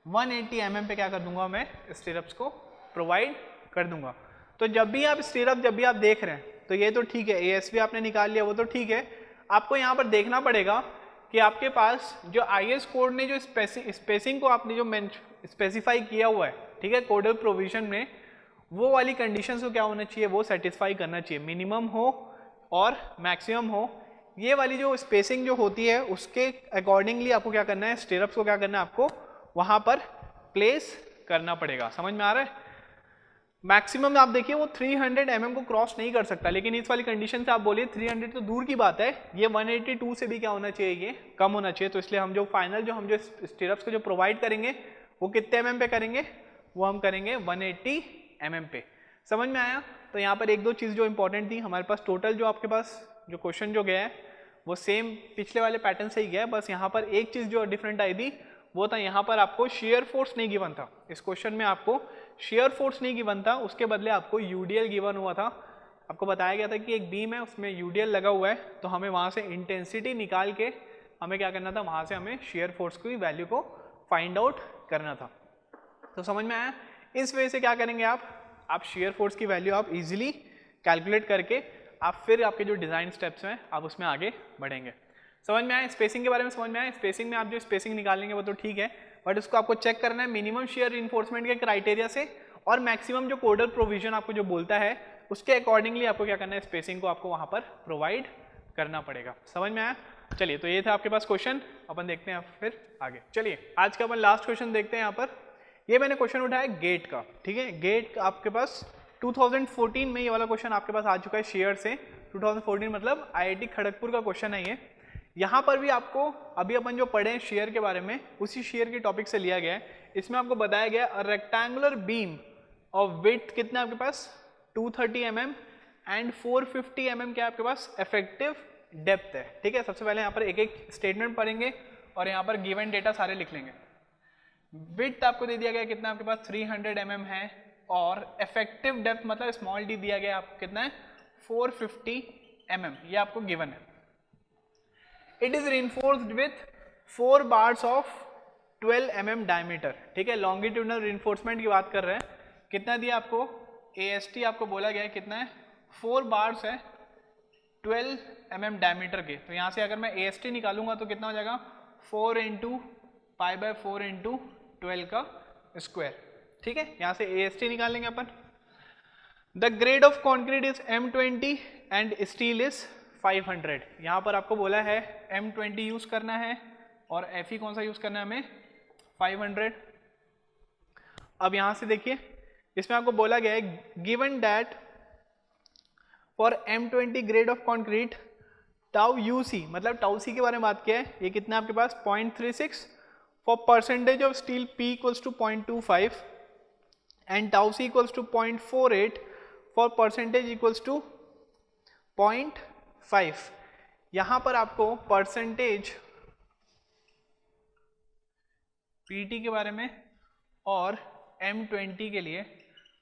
180 mm पे क्या कर दूंगा, मैं स्टिरअप्स को प्रोवाइड कर दूंगा। तो जब भी आप स्टिरअप जब भी आप देख रहे हैं तो ये तो ठीक है, ASV आपने निकाल लिया वो तो ठीक है, आपको यहाँ पर देखना पड़ेगा कि आपके पास जो IAS कोड ने जो स्पेसिंग को आपने जो स्पेसिफाई किया हुआ है, ठीक है, कोडल प्रोविजन में, वो वाली कंडीशंस को क्या होना चाहिए, वो सेटिस्फाई करना चाहिए, मिनिमम हो और मैक्सिमम हो। ये वाली जो स्पेसिंग जो होती है उसके अकॉर्डिंगली आपको क्या करना है, स्टिरअप्स को क्या करना है, आपको वहां पर प्लेस करना पड़ेगा। समझ में आ रहा है। मैक्सिमम आप देखिए वो 300 mm को क्रॉस नहीं कर सकता, लेकिन इस वाली कंडीशन से आप बोलिए 300 तो दूर की बात है, ये 182 से भी क्या होना चाहिए, ये कम होना चाहिए। तो इसलिए हम जो फाइनल जो हम जो स्टिरअप्स को जो प्रोवाइड करेंगे वो कितने mm पे करेंगे, वो हम करेंगे 180 mm पे। समझ में आया। तो यहाँ पर एक दो चीज़ जो इंपॉर्टेंट थी, हमारे पास टोटल जो आपके पास जो क्वेश्चन जो गया है वो सेम पिछले वाले पैटर्न से ही गया है, बस यहाँ पर एक चीज़ जो डिफरेंट आई थी वो था यहाँ पर आपको शेयर फोर्स नहीं गिवन था, इस क्वेश्चन में आपको शेयर फोर्स नहीं गिवन था, उसके बदले आपको यूडीएल गिवन हुआ था। आपको बताया गया था कि एक बीम है उसमें यूडीएल लगा हुआ है, तो हमें वहाँ से इंटेंसिटी निकाल के हमें क्या करना था, वहाँ से हमें शेयर फोर्स की वैल्यू को फाइंड आउट करना था। तो समझ में आया। इस वजह से क्या करेंगे आप शेयर फोर्स की वैल्यू आप इजीली कैलकुलेट करके आप फिर आपके जो डिज़ाइन स्टेप्स हैं आप उसमें आगे बढ़ेंगे। समझ में आया। स्पेसिंग के बारे में समझ में आया। स्पेसिंग में आप जो स्पेसिंग निकालेंगे वो तो ठीक है, बट उसको आपको चेक करना है मिनिमम शेयर रिइंफोर्समेंट के क्राइटेरिया से, और मैक्सिमम जो कोडल प्रोविजन आपको जो बोलता है उसके अकॉर्डिंगली आपको क्या करना है, स्पेसिंग को आपको वहाँ पर प्रोवाइड करना पड़ेगा। समझ में आया। चलिए, तो ये था आपके पास क्वेश्चन, अपन देखते हैं फिर आगे। चलिए आज का अपन लास्ट क्वेश्चन देखते हैं। यहाँ पर ये मैंने क्वेश्चन उठाया गेट का, ठीक है। गेट आपके पास 2014 में ये वाला क्वेश्चन आपके पास आ चुका है शेयर से। 2014 मतलब IIT खड़गपुर का क्वेश्चन है ये। यहाँ पर भी आपको अभी अपन जो पढ़े शेयर के बारे में उसी शेयर के टॉपिक से लिया गया है। इसमें आपको बताया गया रेक्टेंगुलर बीम ऑफ विड्थ कितना है आपके पास 230 mm एंड 450 mm क्या आपके पास इफेक्टिव डेप्थ है। ठीक है, सबसे पहले यहाँ पर एक एक स्टेटमेंट पढ़ेंगे और यहाँ पर गिवन डेटा सारे लिख लेंगे। विड्थ आपको दे दिया गया कितना आपके पास 300 mm है और इफेक्टिव डेप्थ मतलब स्मॉल डी दिया गया आपको कितना है 450 mm, ये आपको गिवन है। It is reinforced with 4 bars of 12 mm diameter. ठीक है, लॉन्गिट्यूडनल रिइंफोर्समेंट की बात कर रहे हैं। कितना दिया आपको AST आपको बोला गया है कितना है 4 बार्स है 12 mm डायमीटर के। तो यहाँ से अगर मैं AST निकालूंगा तो कितना हो जाएगा 4 × π/4 × 12 का स्क्वायर। ठीक है, यहाँ से AST निकाल लेंगे अपन। The grade of concrete is M20 and steel is 500। यहाँ पर आपको बोला है M20 यूज करना है और Fe कौन सा यूज करना है हमें 500। अब यहाँ से देखिए इसमें आपको बोला गया है given that for M20 grade of concrete tau UC मतलब टाउ सी के बारे में बात किया है, ये कितना आपके पास 0.36 for percentage of steel P equals to 0.25 and tau C equals to 0.48 for percentage equals to 0.5। यहाँ पर आपको परसेंटेज PT के बारे में और M20 के लिए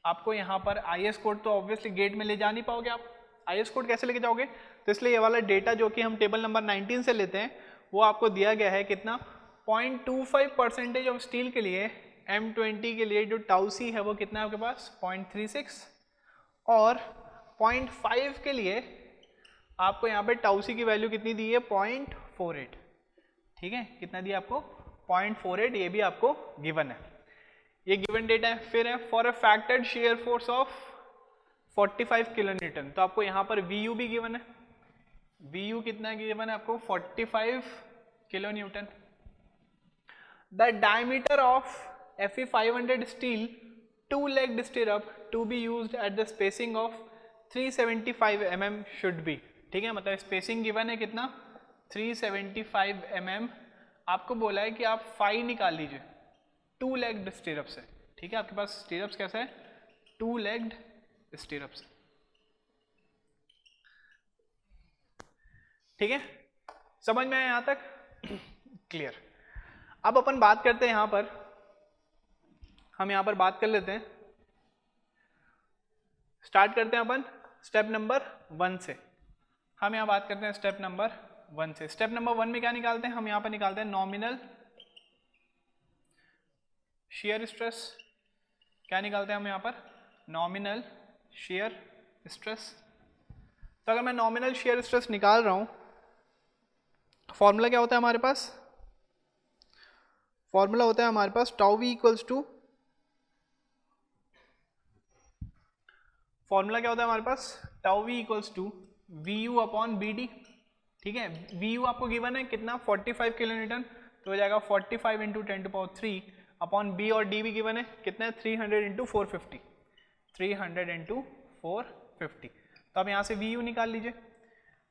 आपको यहाँ पर IS कोड तो ऑब्वियसली गेट में ले जा नहीं पाओगे आप। IS कोड कैसे लेके जाओगे, तो इसलिए ये वाला डेटा जो कि हम टेबल नंबर 19 से लेते हैं वो आपको दिया गया है कितना 0.25% ऑफ स्टील के लिए M20 के लिए जो टाउ सी है वो कितना है आपके पास 0.36 और 0.5 के लिए आपको यहाँ पे टाउ सी की वैल्यू कितनी दी है 0.48। ठीक है, कितना दिया आपको 0.48, ये भी आपको गिवन है, ये गिवन डेटा है। फिर है for a factored shear force of 45 kilonewton, तो आपको यहाँ पर VU भी गिवन है। VU कितना गिवन है आपको 45 किलोन्यूटन। The diameter of Fe 500 steel 2-legged stirrup to be used at the spacing of 375 mm should be. ठीक है, मतलब स्पेसिंग गिवन है कितना 375 mm। आपको बोला है कि आप 5 निकाल लीजिए 2-legged स्टीरअप से। ठीक है, आपके पास स्टीरअप्स कैसा है 2-legged स्टीरअप्स। ठीक है, समझ में आया यहाँ तक क्लियर। अब अपन बात करते हैं यहाँ पर, हम यहाँ पर बात कर लेते हैं, स्टार्ट करते हैं अपन स्टेप नंबर 1 से। हम यहाँ बात करते हैं स्टेप नंबर 1 से। स्टेप नंबर 1 में क्या निकालते हैं हम यहाँ पर निकालते हैं नॉमिनल शेयर स्ट्रेस। क्या निकालते हैं हम यहाँ पर नॉमिनल शेयर स्ट्रेस। तो अगर मैं नॉमिनल शेयर स्ट्रेस निकाल रहा हूँ, फॉर्मूला क्या होता है हमारे पास, फॉर्मूला होता है हमारे पास tau v equals to, formula क्या होता है हमारे पास tau v equals to VU upon BD। ठीक है, VU आपको गिवन है कितना 45 किलोन्यूटन, तो हो जाएगा 45 × 10⁻³ अपॉन B और D भी गिवन है कितना है 300 × 450, 300 × 450। तो आप यहाँ से VU निकाल लीजिए,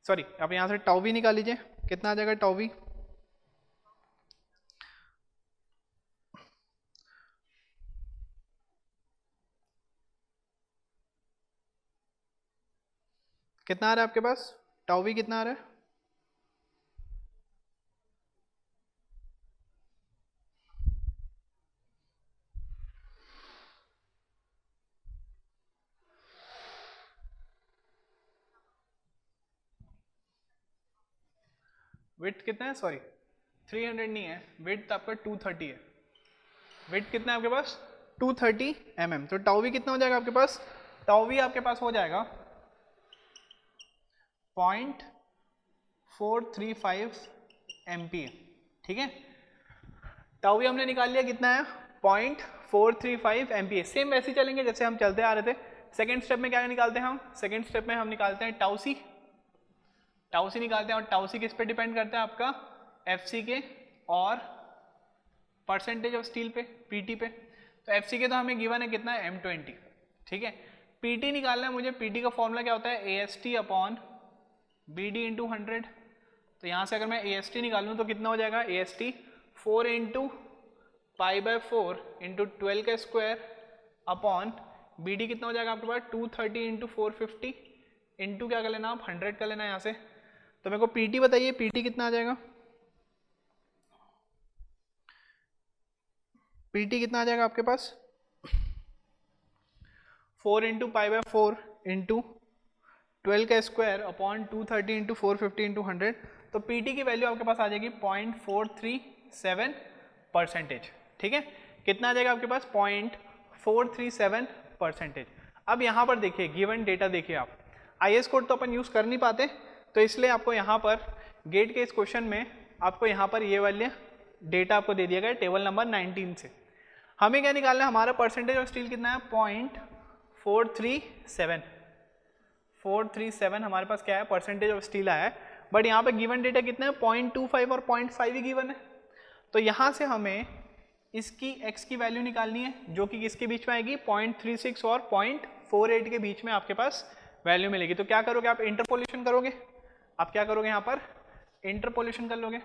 सॉरी आप यहाँ से टाउ वी निकाल लीजिए, कितना आ जाएगा टाउ वी कितना आ रहा है आपके पास, टाउ वी कितना आ रहा है विड्थ कितना है, सॉरी 300 नहीं है, विड्थ आपका 230 है। विड्थ कितना है आपके पास 230 mm। तो टाउ वी कितना हो जाएगा आपके पास, टाउ वी आपके पास हो जाएगा 0.435 MPa। ठीक है, टाउ वी हमने निकाल लिया कितना है 0.435 MPa। सेम वैसे ही चलेंगे जैसे हम चलते आ रहे थे। सेकेंड स्टेप में क्या निकालते हैं हम, सेकेंड स्टेप में हम निकालते हैं टाउ सी, टाउ सी निकालते हैं। और टाउ सी किस पे डिपेंड करता है आपका FC के और परसेंटेज ऑफ स्टील पे PT पे। तो FC के तो हमें गिवन है कितना है M20। ठीक है, PT निकालना है मुझे, PT का फॉर्मूला क्या होता है AST अपॉन BD × 100। तो यहाँ से अगर मैं AST निकालूँ तो कितना हो जाएगा, AST 4 इंटू π/4 इंटू 12 का स्क्वायर अपॉन BD कितना हो जाएगा आपके पास 230 इंटू 450 इंटू क्या कर लेना आप 100 कर लेना यहाँ से। तो मेरे को PT बताइए, PT कितना आ जाएगा, PT कितना आ जाएगा आपके पास 4 इंटू π/4 इंटू 12 का स्क्वायर अपॉन 230 इंटू 450 इंटू 100। तो PT की वैल्यू आपके पास आ जाएगी 0.437%। ठीक है, कितना आ जाएगा आपके पास 0.437%। अब यहाँ पर देखिए गिवन डेटा देखिए आप, IS कोड तो अपन यूज कर नहीं पाते, तो इसलिए आपको यहाँ पर गेट के इस क्वेश्चन में आपको यहाँ पर ये वाले डेटा आपको दे दिया गया टेबल नंबर 19 से। हमें क्या निकालना है, हमारा परसेंटेज ऑफ स्टील कितना है 0.437 हमारे पास क्या है परसेंटेज ऑफ स्टील आया है। बट यहाँ पे गिवन डेटा कितना है 0.25 और 0.5 ही गिवन है। तो यहाँ से हमें इसकी x की वैल्यू निकालनी है जो कि किसके बीच में आएगी 0.36 और 0.48 के बीच में आपके पास वैल्यू मिलेगी। तो क्या करोगे आप, इंटरपोलेशन करोगे, आप क्या करोगे यहाँ पर इंटरपोलेशन कर लोगे।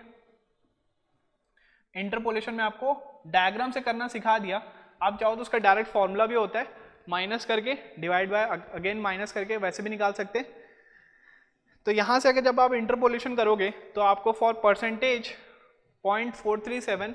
इंटरपोलेशन में आपको डायग्राम से करना सिखा दिया, आप चाहो तो उसका डायरेक्ट फॉर्मूला भी होता है, माइनस करके डिवाइड बाय अगेन माइनस करके वैसे भी निकाल सकते हैं। तो यहाँ से अगर जब आप इंटरपोलेशन करोगे तो आपको for percentage 0.437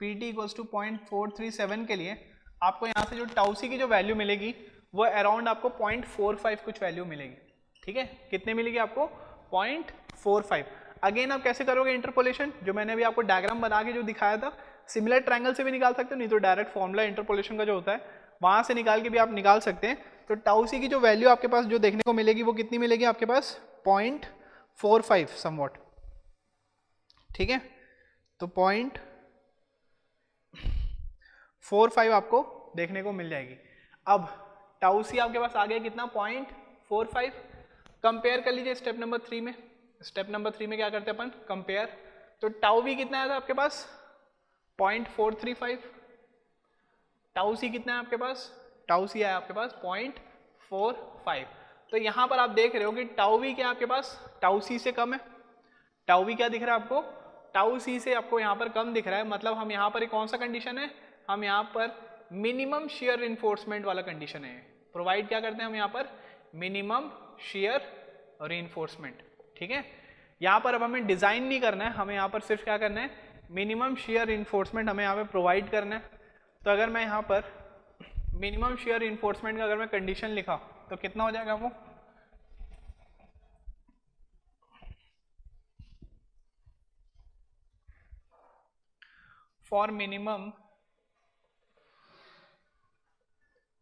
PT equals to 0.437 के लिए आपको यहाँ से जो टाउसी की जो वैल्यू मिलेगी वो अराउंड आपको 0.45 कुछ वैल्यू मिलेगी। ठीक है, कितने मिलेगी आपको 0.45। अगेन आप कैसे करोगे इंटरपोलेशन, जो मैंने अभी आपको डायग्राम बना के जो दिखाया था, सिमिलर ट्रायंगल से भी निकाल सकते हो, नहीं तो डायरेक्ट फॉर्मूला इंटरपोलेशन का जो होता है वहां से निकाल के भी आप निकाल सकते हैं। तो टाउसी की जो वैल्यू आपके पास जो देखने को मिलेगी वो कितनी मिलेगी आपके पास 0.45 समवॉट। ठीक है, तो 0.45 आपको देखने को मिल जाएगी। अब टाउसी आपके पास आ गया कितना 0.45। कंपेयर कर लीजिए स्टेप नंबर 3 में। स्टेप नंबर 3 में क्या करते हैं अपन कंपेयर, तो टाउ भी कितना आया था आपके पास 0.435। टाउ सी कितना है आपके पास, टाउ सी आया आपके पास 0.45। तो यहां पर आप देख रहे हो कि टाउ वी क्या आपके पास टाउ सी से कम है। टाउ वी क्या दिख रहा है आपको, टाउ सी से आपको यहाँ पर कम दिख रहा है, मतलब हम यहाँ पर कौन सा कंडीशन है, हम यहाँ पर मिनिमम शेयर रिइंफोर्समेंट वाला कंडीशन है प्रोवाइड क्या करते हैं हम यहाँ पर मिनिमम शेयर रिइंफोर्समेंट। ठीक है, यहाँ पर अब हमें डिजाइन नहीं करना है, हमें यहाँ पर सिर्फ क्या करना है मिनिमम शेयर रिइंफोर्समेंट हमें यहाँ पे प्रोवाइड करना है। तो अगर मैं यहाँ पर मिनिमम शेयर रिइंफोर्समेंट का अगर मैं कंडीशन लिखा तो कितना हो जाएगा वो, फॉर मिनिमम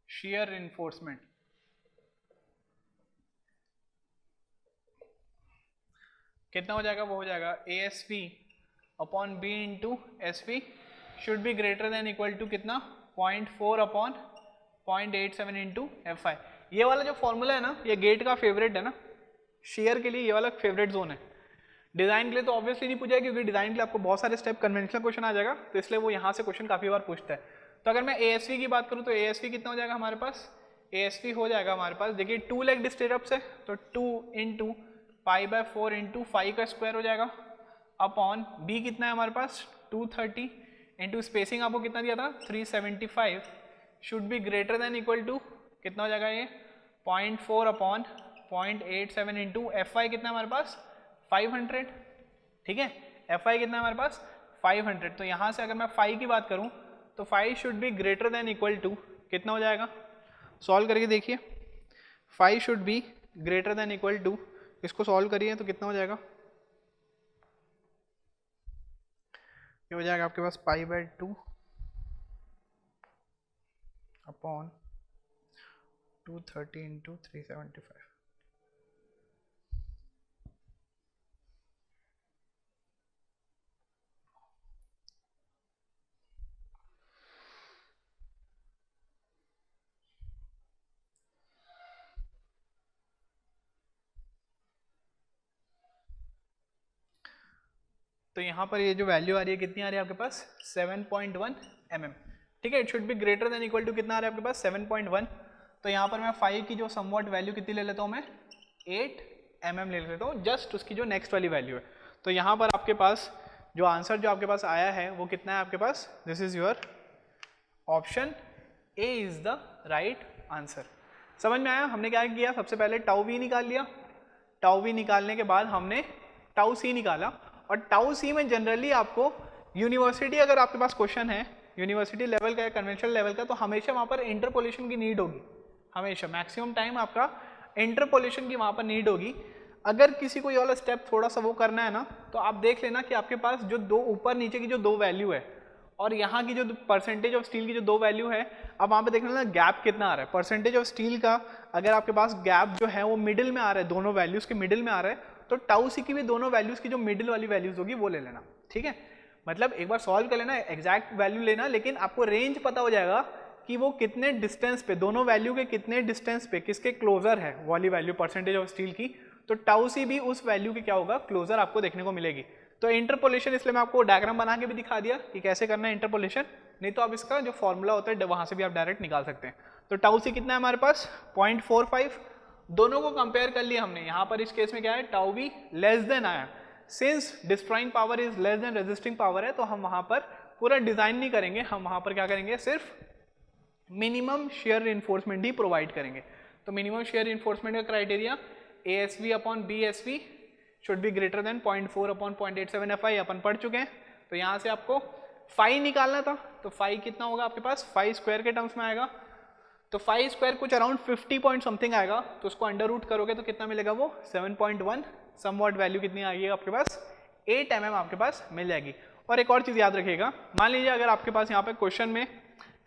शेयर रिइंफोर्समेंट कितना हो जाएगा, वो हो जाएगा ASV upon B into SV should be greater than equal to कितना 0.4 अपॉन 0.87 इंटू FI। ये वाला जो फॉर्मूला है ना ये गेट का फेवरेट है ना, शेयर के लिए ये वाला फेवरेट जोन है। डिजाइन के लिए तो ऑब्वियसली नहीं पूछा है क्योंकि डिजाइन के लिए आपको बहुत सारे स्टेप कन्वेंशनल क्वेश्चन आ जाएगा, तो इसलिए वो यहाँ से क्वेश्चन काफी बार पूछता है। तो अगर मैं ASV की बात करूँ तो ASV कितना हो जाएगा हमारे पास, ASV हो जाएगा हमारे पास देखिए 2 लेग स्टेयरअप्स है तो 2 इंटू π/4 इंटू 5 का स्क्वायर हो जाएगा अपॉन B कितना है हमारे पास 230 इंटू स्पेसिंग आपको कितना दिया था 375 should be greater than equal to कितना हो जाएगा ये 0.4 अपॉन 0.87 इंटू FI कितना है हमारे पास 500। ठीक है, FI कितना है हमारे पास 500। तो यहाँ से अगर मैं फाई की बात करूँ तो phi should be greater than equal to कितना हो जाएगा, सॉल्व करके देखिए, phi should be greater than equal to, इसको सॉल्व करिए तो कितना हो जाएगा, ये हो जाएगा आपके पास π/2 अपॉन 230 इंटू 375। तो यहाँ पर ये जो वैल्यू आ रही है कितनी आ रही है आपके पास 7.1 mm। ठीक है, it should be greater than equal to कितना आ रहा है आपके पास 7.1। तो यहाँ पर मैं 5 की जो समवॉट वैल्यू कितनी ले लेता हूँ मैं 8 mm ले लेता हूँ, जस्ट उसकी जो नेक्स्ट वाली वैल्यू है। तो यहाँ पर आपके पास जो आंसर जो आपके पास आया है वो कितना है आपके पास, this is your option A is the right answer. समझ में आया? हमने क्या किया, सबसे पहले टाउ वी निकाल लिया, टाउ वी निकालने के बाद हमने टाउ सी निकाला, और टाउ सी में जनरली आपको यूनिवर्सिटी, अगर आपके पास क्वेश्चन है यूनिवर्सिटी लेवल का या कन्वेंशनल लेवल का, तो हमेशा वहाँ पर इंटरपोलेशन की नीड होगी, हमेशा मैक्सिमम टाइम आपका इंटरपोलेशन की वहाँ पर नीड होगी। अगर किसी को ये वाला स्टेप थोड़ा सा वो करना है ना, तो आप देख लेना कि आपके पास जो दो ऊपर नीचे की जो दो वैल्यू है और यहाँ की जो परसेंटेज ऑफ स्टील की जो दो वैल्यू है, अब वहाँ पे देख लेना गैप कितना आ रहा है। परसेंटेज ऑफ स्टील का अगर आपके पास गैप जो है वो मिडिल में आ रहा है, दोनों वैल्यूज के मिडिल में आ रहा है, तो टाउ सी की भी दोनों वैल्यूज की जो मिडिल वाली वैल्यूज होगी वो ले लेना, ठीक है। मतलब एक बार सॉल्व कर लेना, एग्जैक्ट वैल्यू लेना, लेकिन आपको रेंज पता हो जाएगा कि वो कितने डिस्टेंस पे, दोनों वैल्यू के कितने डिस्टेंस पे किसके क्लोजर है वाली वैल्यू परसेंटेज ऑफ स्टील की, तो टाउ सी भी उस वैल्यू की क्या होगा, क्लोजर आपको देखने को मिलेगी। तो इंटरपोलेशन, इसलिए मैं आपको डायग्राम बना के भी दिखा दिया कि कैसे करना है इंटरपोलेशन, नहीं तो आप इसका जो फॉर्मूला होता है वहां से भी आप डायरेक्ट निकाल सकते हैं। तो टाउ सी कितना है हमारे पास 0.45, दोनों को कंपेयर कर लिया हमने। यहाँ पर इस केस में क्या है, टाउ वी लेस देन आया, since destroying power is less than resisting power है, तो हम वहां पर पूरा डिजाइन नहीं करेंगे, हम वहां पर क्या करेंगे, सिर्फ मिनिमम शेयर रिइंफोर्समेंट ही प्रोवाइड करेंगे। तो मिनिमम शेयर रिइंफोर्समेंट का criteria ASV upon BSV should be greater then 0.4 upon 0.87 FI, अपन पढ़ चुके हैं। तो यहाँ से आपको फाई निकालना था, तो फाई कितना होगा आपके पास, फाई स्क्वायर के टर्म्स में आएगा, तो फाई स्क्वायर कुछ अराउंड 50 पॉइंट समथिंग आएगा, तो उसको अंडर रूट करोगे तो कितना मिलेगा, वो 7.1, समवॉट वैल्यू कितनी आएगी आपके पास, 8 mm आपके पास मिल जाएगी। और एक और चीज़ याद रखिएगा, मान लीजिए अगर आपके पास यहाँ पे क्वेश्चन में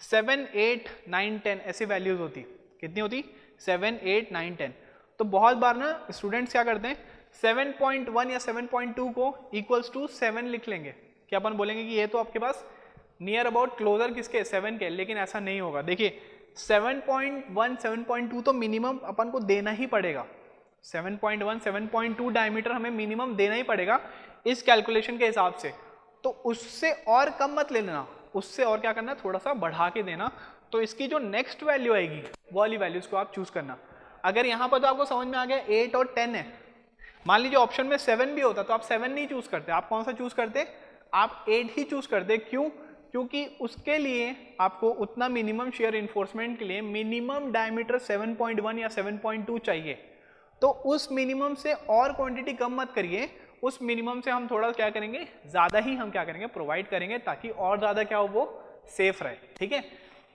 7, 8, 9, 10 ऐसी वैल्यूज होती, कितनी होती, 7, 8, 9, 10, तो बहुत बार ना स्टूडेंट्स क्या करते हैं 7.1 या 7.2 को इक्वल्स टू 7 लिख लेंगे, क्या अपन बोलेंगे कि ये तो आपके पास नियर अबाउट क्लोजर किसके, 7 के, लेकिन ऐसा नहीं होगा। देखिए 7.1, 7.2 तो मिनिमम अपन को देना ही पड़ेगा, 7.1, 7.2 डायमीटर हमें मिनिमम देना ही पड़ेगा इस कैलकुलेशन के हिसाब से, तो उससे और कम मत ले लेना, उससे और क्या करना, थोड़ा सा बढ़ा के देना। तो इसकी जो नेक्स्ट वैल्यू आएगी वो वाली वैल्यूज को आप चूज करना। अगर यहाँ पर तो आपको समझ में आ गया 8 और 10 है, मान लीजिए ऑप्शन में 7 भी होता तो आप 7 नहीं चूज करते, आप कौन सा चूज करते, आप 8 ही चूज करते। क्यों, क्योंकि उसके लिए आपको उतना मिनिमम शेयर इन्फोर्समेंट के लिए मिनिमम डायमीटर 7.1 या 7.2 चाहिए, तो उस मिनिमम से और क्वांटिटी कम मत करिए, उस मिनिमम से हम थोड़ा क्या करेंगे, ज्यादा ही हम क्या करेंगे, प्रोवाइड करेंगे, ताकि और ज्यादा क्या हो, वो सेफ रहे, ठीक है।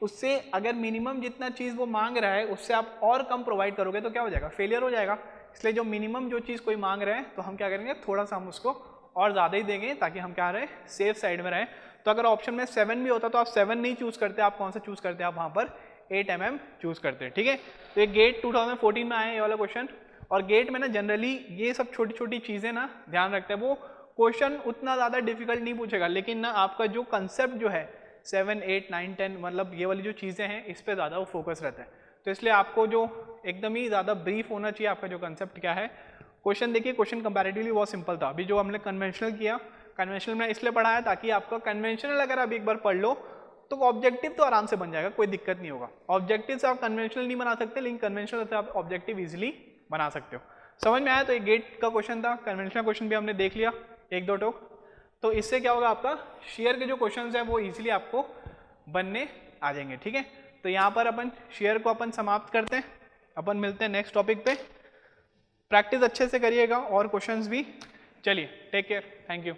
उससे अगर मिनिमम जितना चीज वो मांग रहा है उससे आप और कम प्रोवाइड करोगे तो क्या हो जाएगा, फेलियर हो जाएगा। इसलिए जो मिनिमम जो चीज कोई मांग रहे हैं तो हम क्या करेंगे, थोड़ा सा हम उसको और ज्यादा ही देंगे, ताकि हम क्या रहे, सेफ साइड में रहे। तो अगर ऑप्शन में 7 भी होता तो आप 7 नहीं चूज करते, आप कौन सा चूज करते, आप वहां पर 8 mm चूज करते, ठीक है। तो ये गेट 2014 में आया ये वाला क्वेश्चन, और गेट में ना जनरली ये सब छोटी छोटी चीजें ना ध्यान रखते हैं, वो क्वेश्चन उतना ज्यादा डिफिकल्ट नहीं पूछेगा, लेकिन ना आपका जो कंसेप्ट जो है 7, 8, 9, 10 मतलब ये वाली जो चीजें हैं इस पे ज्यादा वो फोकस रहता है। तो इसलिए आपको जो एकदम ही ज्यादा ब्रीफ होना चाहिए आपका जो कंसेप्ट क्या है। क्वेश्चन देखिए, क्वेश्चन कंपैरेटिवली बहुत सिंपल था। अभी जो हमने कन्वेंशनल किया, कन्वेंशनल में इसलिए पढ़ाया ताकि आपका कन्वेंशनल अगर आप एक बार पढ़ लो तो ऑब्जेक्टिव तो आराम से बन जाएगा, कोई दिक्कत नहीं होगा। ऑब्जेक्टिव से आप कन्वेंशनल नहीं बना सकते, लेकिन कन्वेंशनल से आप ऑब्जेक्टिव इजिली बना सकते हो। समझ में आया? तो ये गेट का क्वेश्चन था, कन्वेंशनल क्वेश्चन भी हमने देख लिया एक दो टोक। तो इससे क्या होगा, आपका शेयर के जो क्वेश्चन है वो इजिली आपको बनने आ जाएंगे, ठीक है। तो यहाँ पर अपन शेयर को अपन समाप्त करते हैं, अपन मिलते हैं नेक्स्ट टॉपिक पे। प्रैक्टिस अच्छे से करिएगा और क्वेश्चंस भी। चलिए, टेक केयर, थैंक यू।